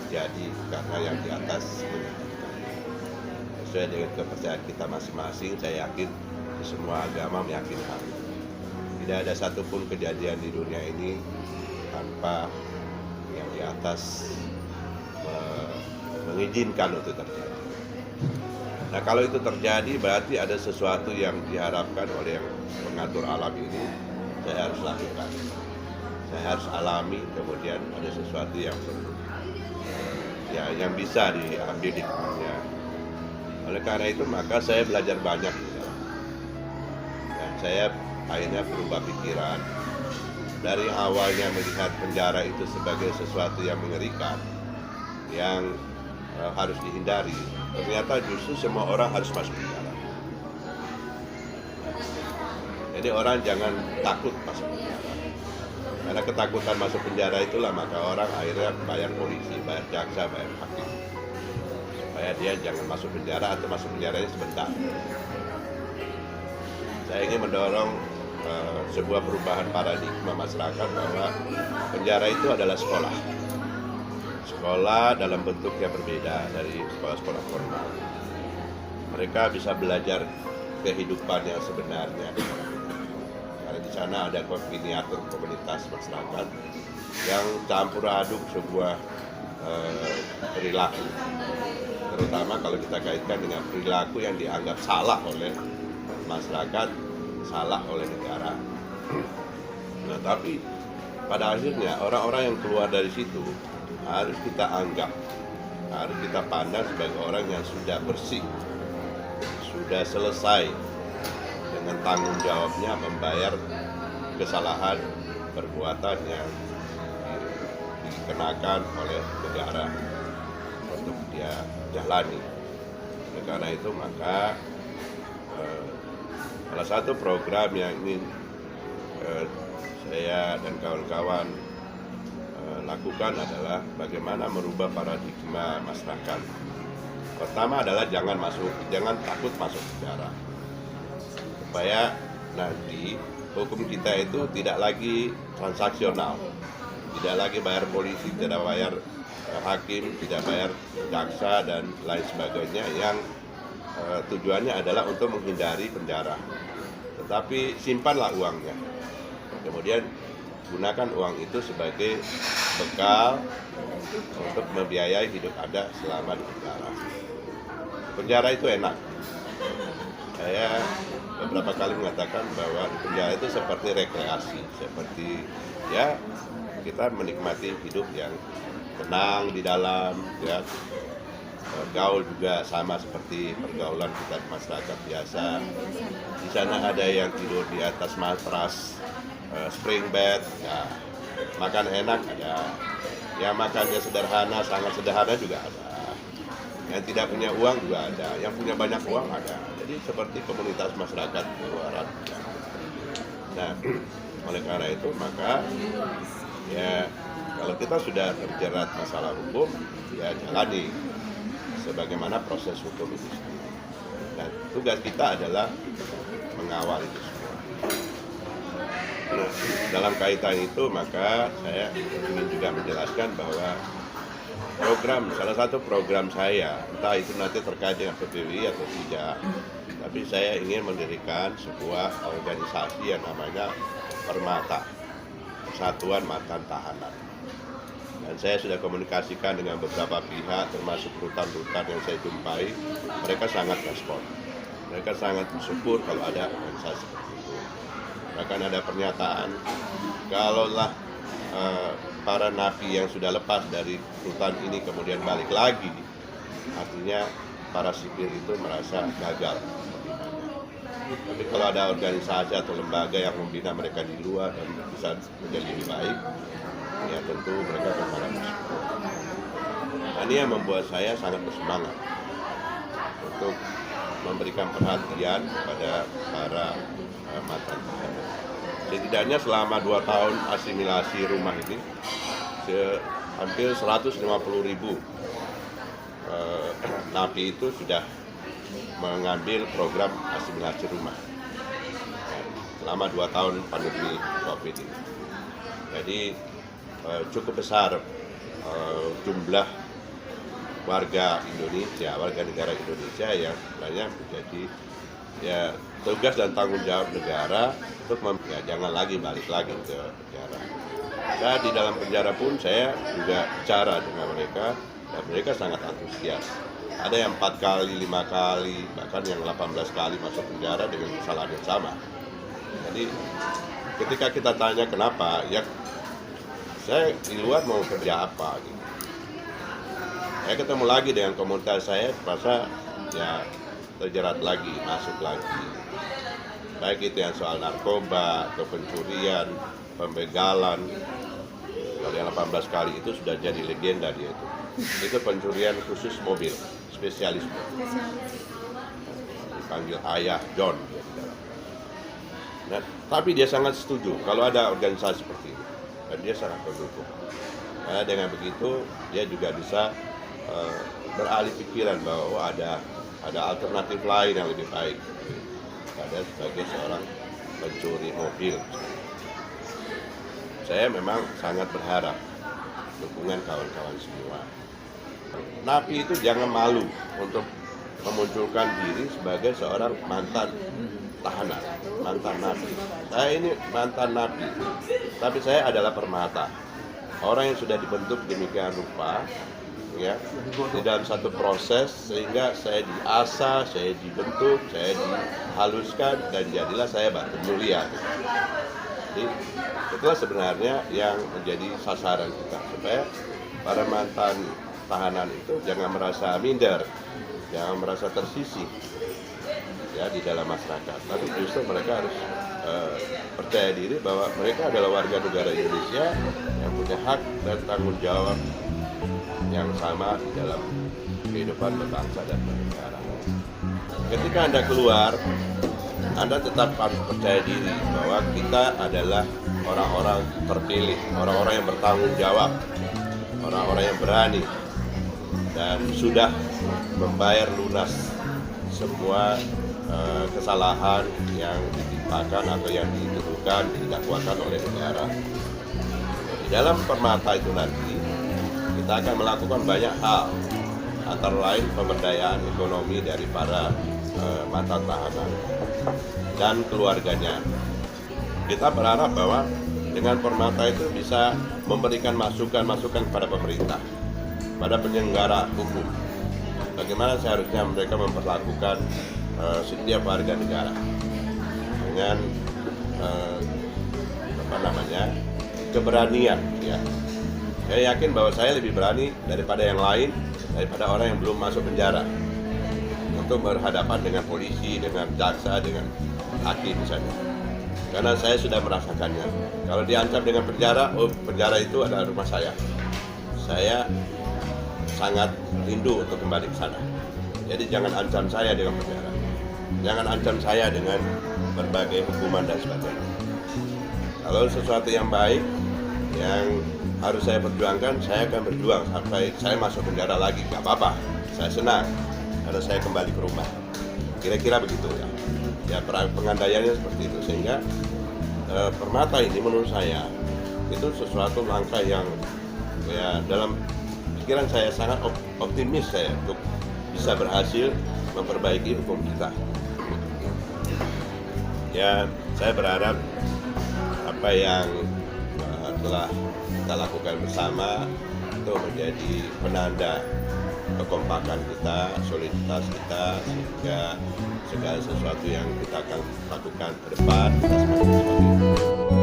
terjadi karena yang di atas menginginkan. Sesuai dengan kepercayaan kita masing-masing, saya yakin semua agama meyakini hal itu. Tidak ada satupun kejadian di dunia ini tanpa yang di atas mengizinkan untuk terjadi. Nah, kalau itu terjadi berarti ada sesuatu yang diharapkan oleh yang mengatur alam ini saya harus lakukan. Saya harus alami, kemudian ada sesuatu yang perlu yang bisa diambil hikmahnya. Oleh karena itu maka saya belajar banyak dan saya akhirnya berubah pikiran. Dari awalnya melihat penjara itu sebagai sesuatu yang mengerikan, yang harus dihindari, ternyata justru semua orang harus masuk penjara. Jadi orang jangan takut masuk penjara. Karena ketakutan masuk penjara itulah maka orang akhirnya bayar polisi, bayar jaksa, bayar hakim. Supaya dia jangan masuk penjara atau masuk penjaranya sebentar. Saya ingin mendorong sebuah perubahan paradigma masyarakat bahwa penjara itu adalah sekolah. Sekolah dalam bentuk yang berbeda dari sekolah-sekolah formal. Mereka bisa belajar kehidupan yang sebenarnya. Karena di sana ada miniatur komunitas masyarakat yang campur aduk sebuah perilaku. Terutama kalau kita kaitkan dengan perilaku yang dianggap salah oleh masyarakat, salah oleh negara. Nah, tapi pada akhirnya orang-orang yang keluar dari situ harus kita anggap, harus kita pandang sebagai orang yang sudah bersih, sudah selesai dengan tanggung jawabnya membayar kesalahan perbuatan yang dikenakan oleh negara untuk dia jalani. Oleh karena itu maka salah satu program yang ingin saya dan kawan-kawan lakukan adalah bagaimana merubah paradigma masyarakat. Pertama adalah jangan takut masuk penjara. Supaya nanti hukum kita itu tidak lagi transaksional, tidak lagi bayar polisi, tidak bayar hakim, tidak bayar jaksa dan lain sebagainya yang tujuannya adalah untuk menghindari penjara. Tetapi simpanlah uangnya. Kemudian gunakan uang itu sebagai bekal untuk membiayai hidup Anda selama di penjara. Penjara itu enak. Saya beberapa kali mengatakan bahwa di penjara itu seperti rekreasi, seperti ya kita menikmati hidup yang tenang di dalam, ya. Gaul juga sama seperti pergaulan kita di masyarakat biasa. Di sana ada yang tidur di atas matras spring bed, ya. Makan enak ada, yang makannya sederhana, sangat sederhana juga ada. Yang tidak punya uang juga ada, yang punya banyak uang ada. Jadi seperti komunitas masyarakat di luaran. Nah, oleh karena itu maka ya kalau kita sudah terjerat masalah hukum, ya jalani sebagaimana proses hukum itu sendiri. Dan tugas kita adalah mengawal itu semua. Nah, dalam kaitan itu maka saya ingin juga menjelaskan bahwa salah satu program saya, entah itu nanti terkait dengan PBWI atau tidak, tapi saya ingin mendirikan sebuah organisasi yang namanya Permata, Persatuan Mantan Tahanan. Dan saya sudah komunikasikan dengan beberapa pihak, termasuk rutan-rutan yang saya jumpai, mereka sangat respon. Mereka sangat bersyukur kalau ada organisasi seperti itu. Bahkan ada pernyataan, kalaulah para napi yang sudah lepas dari rutan ini kemudian balik lagi, artinya para sipir itu merasa gagal. Tapi kalau ada organisasi atau lembaga yang membina mereka di luar dan bisa menjadi lebih baik, ya tentu mereka akan sangat bersyukur. Nah, ini yang membuat saya sangat bersemangat untuk memberikan perhatian kepada para mantan tahanan. Setidaknya selama 2 tahun asimilasi rumah ini, hampir 150.000 napi itu sudah mengambil program asimilasi rumah selama 2 tahun pandemi COVID ini. Jadi cukup besar jumlah warga Indonesia, warga negara Indonesia yang sebenarnya menjadi ya tugas dan tanggung jawab negara untuk ya, jangan lagi balik lagi ke penjara. Nah, di dalam penjara pun saya juga bicara dengan mereka dan mereka sangat antusias. Ada yang 4 kali, 5 kali, bahkan yang 18 kali masuk penjara dengan kesalahan yang sama. Jadi ketika kita tanya kenapa, ya saya di luar mau kerja apa gitu. Saya ketemu lagi dengan komunitas saya, merasa ya terjerat lagi, masuk lagi. Baik itu yang soal narkoba atau pencurian, pembegalan. Kalau yang 18 kali itu sudah jadi legenda dia itu. Itu pencurian khusus mobil, spesialis. Dipanggil Ayah John. Nah, tapi dia sangat setuju kalau ada organisasi seperti ini. Dan dia sangat mendukung. Nah, dengan begitu dia juga bisa beralih pikiran bahwa ada alternatif lain yang lebih baik pada sebagai seorang pencuri mobil. Saya memang sangat berharap dukungan kawan-kawan semua. Napi itu jangan malu untuk memunculkan diri sebagai seorang mantan tahanan, mantan napi. Saya ini mantan napi, tapi saya adalah permata. Orang yang sudah dibentuk demikian rupa, ya, di dalam satu proses sehingga saya diasah, saya dibentuk, saya dihaluskan dan jadilah saya batu mulia. Jadi itulah sebenarnya yang menjadi sasaran kita supaya para mantan tahanan itu jangan merasa minder, jangan merasa tersisih ya di dalam masyarakat. Tapi justru mereka harus percaya diri bahwa mereka adalah warga negara Indonesia yang punya hak dan tanggung jawab yang sama di dalam kehidupan berbangsa dan bernegara. Ketika Anda keluar, Anda tetap harus percaya diri bahwa kita adalah orang-orang terpilih, orang-orang yang bertanggung jawab, orang-orang yang berani dan sudah membayar lunas semua kesalahan yang ditimpakan atau yang dituduhkan, didakwakan oleh negara. Di dalam permata itu nanti kita akan melakukan banyak hal, antara lain pemberdayaan ekonomi dari para mantan tahanan dan keluarganya. Kita berharap bahwa dengan permata itu bisa memberikan masukan-masukan kepada pemerintah, pada penyelenggara hukum. Bagaimana seharusnya mereka memperlakukan setiap warga negara dengan keberanian, ya. Saya yakin bahwa saya lebih berani daripada yang lain, daripada orang yang belum masuk penjara untuk berhadapan dengan polisi, dengan jaksa, dengan hakim misalnya. Karena saya sudah merasakannya. Kalau diancam dengan penjara, oh penjara itu adalah rumah saya. Saya sangat rindu untuk kembali ke sana. Jadi jangan ancam saya dengan penjara. Jangan ancam saya dengan berbagai hukuman dan sebagainya. Kalau sesuatu yang baik, yang harus saya perjuangkan, saya akan berjuang sampai saya masuk penjara lagi, gak apa-apa. Saya senang karena saya kembali ke rumah. Kira-kira begitu ya. Ya pengandaiannya seperti itu, sehingga permata ini menurut saya itu sesuatu langkah yang ya dalam pikiran saya sangat optimis saya untuk bisa berhasil memperbaiki hukum kita. Ya saya berharap apa yang telah kita lakukan bersama itu menjadi penanda kekompakan kita, soliditas kita, sehingga segala sesuatu yang kita akan lakukan ke depan kita semakin